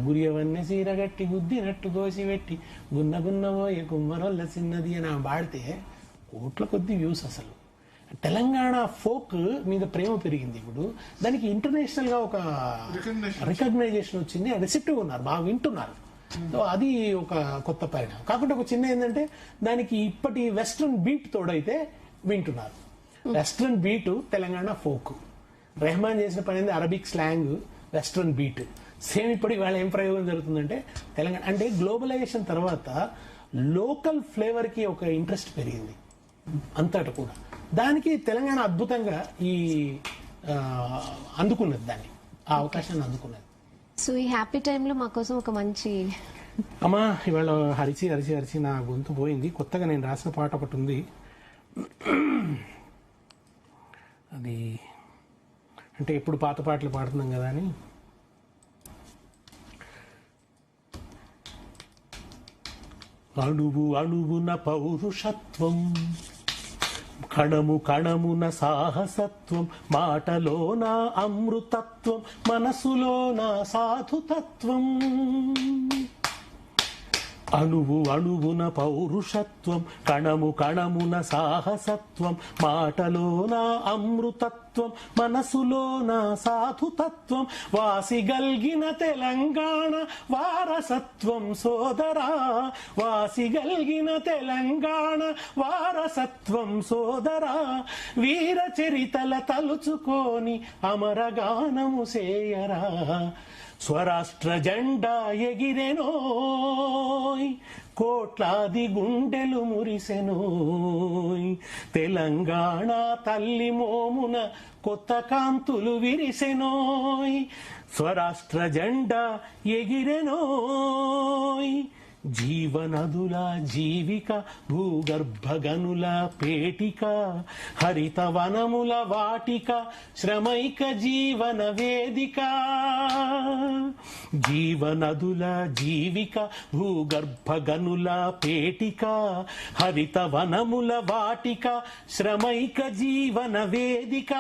గురియవన్నీ సీరగట్టి గుద్దినట్టు కోసి పెట్టి గున్న గున్నబోయే కుమ్మరొల్ల చిన్నది అని పాడితే కోట్ల కొద్ది వ్యూస్. అసలు తెలంగాణ ఫోక్ మీద ప్రేమ పెరిగింది. ఇప్పుడు దానికి ఇంటర్నేషనల్ గా ఒక రికగ్నైజేషన్ వచ్చింది, రిసెప్టివ్ ఉన్నారు, బాగా వింటున్నారు. సో అది ఒక కొత్త పరిణామం. కాకుండా ఒక చిన్న ఏంటంటే దానికి ఇప్పటి వెస్ట్రన్ బీట్ తోడైతే వింటున్నారు. Western beat Telangana folk, Rahman చేసిన పని ఏంది Arabic slang, western beat. Same ఇప్పటి వాళ్ళ ఏం ప్రయోగం జరుగుతుందంటే తెలంగాణ అంటే గ్లోబలైజేషన్ తర్వాత లోకల్ ఫ్లేవర్ కి ఒక ఇంట్రెస్ట్ పెరిగింది అంతటా కూడా. దానికి తెలంగాణ అద్భుతంగా ఈ అందుకున్నది, దాన్ని ఆ అవకాశాన్ని అందుకున్నది. సో ఈ హ్యాపీ టైంలో మా కోసం ఒక మంచి అమ్మా ఇవాళ హరిచి హరిచి హరిచి నా గొంతు పోయింది. కొత్తగా నేను రాసిన పాట ఒకటి ఉంది, అది అంటే ఎప్పుడు పాత పాటలు పాడుతున్నాం కదా అని. అణువు అణువున పౌరుషత్వం, కణము కణమున సాహసత్వం, మాటలోన అమృతత్వం, మనసులోన సాధుతత్వం. అణువు అణువున పౌరుషత్వం, కణము కణమున సాహసత్వం, మాటలోన అమృతత్వం, మనసులోన సాధుతత్వం. వాసిగల్గిన తెలంగాణ వారసత్వం సోదరా, వాసిగల్గిన తెలంగాణ వారసత్వం సోదరా. వీర చరితల తలుచుకొని అమరగానము సేయరా. స్వరాష్ట్ర జెండా ఎగిరెనోయ్, కోట్లాది గుండెలు మురిసెనోయ్. తెలంగాణ తల్లి మోమున కొత్త కాంతులు విరిసెనోయ్. స్వరాష్ట్ర జెండా ఎగిరెనోయ్. జీవనదుల జీవిక, భూగర్భగనుల పేటిక, హరిత వనముల వాటిక, శ్రమైక జీవన వేదిక. జీవనదుల జీవిక, భూగర్భగనుల పేటిక, హరిత వనముల వాటిక, శ్రమైక జీవన వేదిక.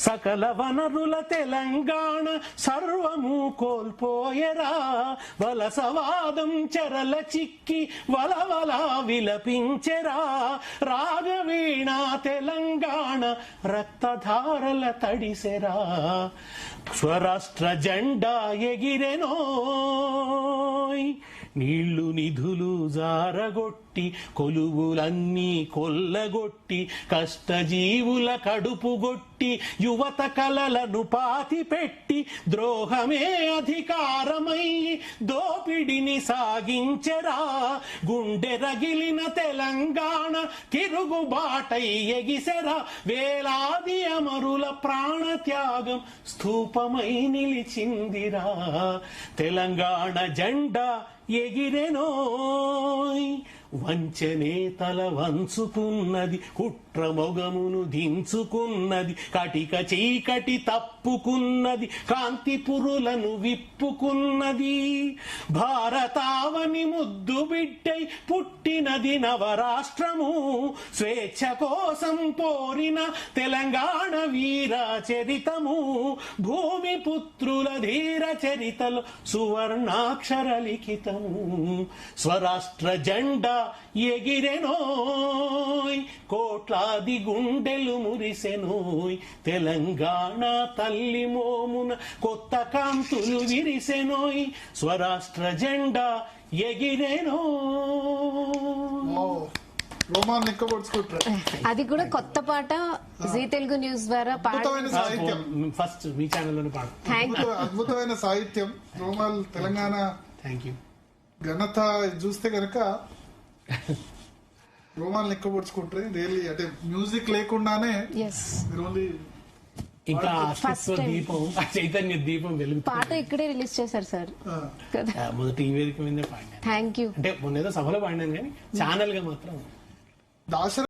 సకల వనరుల తెలంగాణ సర్వము కోల్పోయరా. వలసవాదం చెరల చిక్కి వలవల విలపించెరా. రాగవీణ తెలంగాణ రక్తధారల తడిసెరా. స్వరాష్ట్ర జెండా ఎగిరెనోయ్. నీళ్లు నిధులు జారగొట్టి, కొలువులన్నీ కొల్లగొట్టి, కష్టజీవుల కడుపుగొట్టి, యువత కలలను పాతిపెట్టి, ద్రోహమే అధికారమై దోపిడిని సాగించెరా. గుండె రగిలిన తెలంగాణ తిరుగుబాటై ఎగిసెరా. వేలాది అమరుల ప్రాణత్యాగం స్థూపమై నిలిచిందిరా. తెలంగాణ జెండా ఎగిరెనోయ్. వంచనే తల వంచుకున్నది, కుట్ర మొగమును దించుకున్నది, కటిక చీకటి తప్పుకున్నది, కాంతి పురులను విప్పుకున్నది. భారతావని ముద్దు బిడ్డై పుట్టినది నవరాష్ట్రము. స్వేచ్ఛ కోసం పోరిన తెలంగాణ వీర చరితము. భూమి పుత్రుల ధీర చరితలు సువర్ణాక్షర లిఖితము. స్వరాష్ట్ర జెండా ఎగిరెనోయ్. కోట్లాది గుండెలు మురిసెనోయ్. తెలంగాణ తల్లి మోమున కొత్త కాంతులు విరిసెనోయ్. స్వరాష్ట్ర జెండా ఎగిరెనోయ్. అది కూడా కొత్త పాట జీ తెలుగు న్యూస్ ద్వారా ఫస్ట్ మీ ఛానల్ పాట. అద్భుతమైన సాహిత్యం. రోమాల్ తెలంగాణ ఘనత చూస్తే కనుక రోమాలు లెక్కపరుచుకుంటే రియల్లీ అంటే మ్యూజిక్ లేకుండానే ఇంకా దీపం, చైతన్య దీపం వెలుగు పాట ఇక్కడే రిలీజ్ చేశారు సార్. మొదటి ఈ వేదిక మీదే పాడినాను. Thank you. అంటే మొన్న ఏదో సభలో పాడినాను కానీ ఛానల్ గా మాత్రం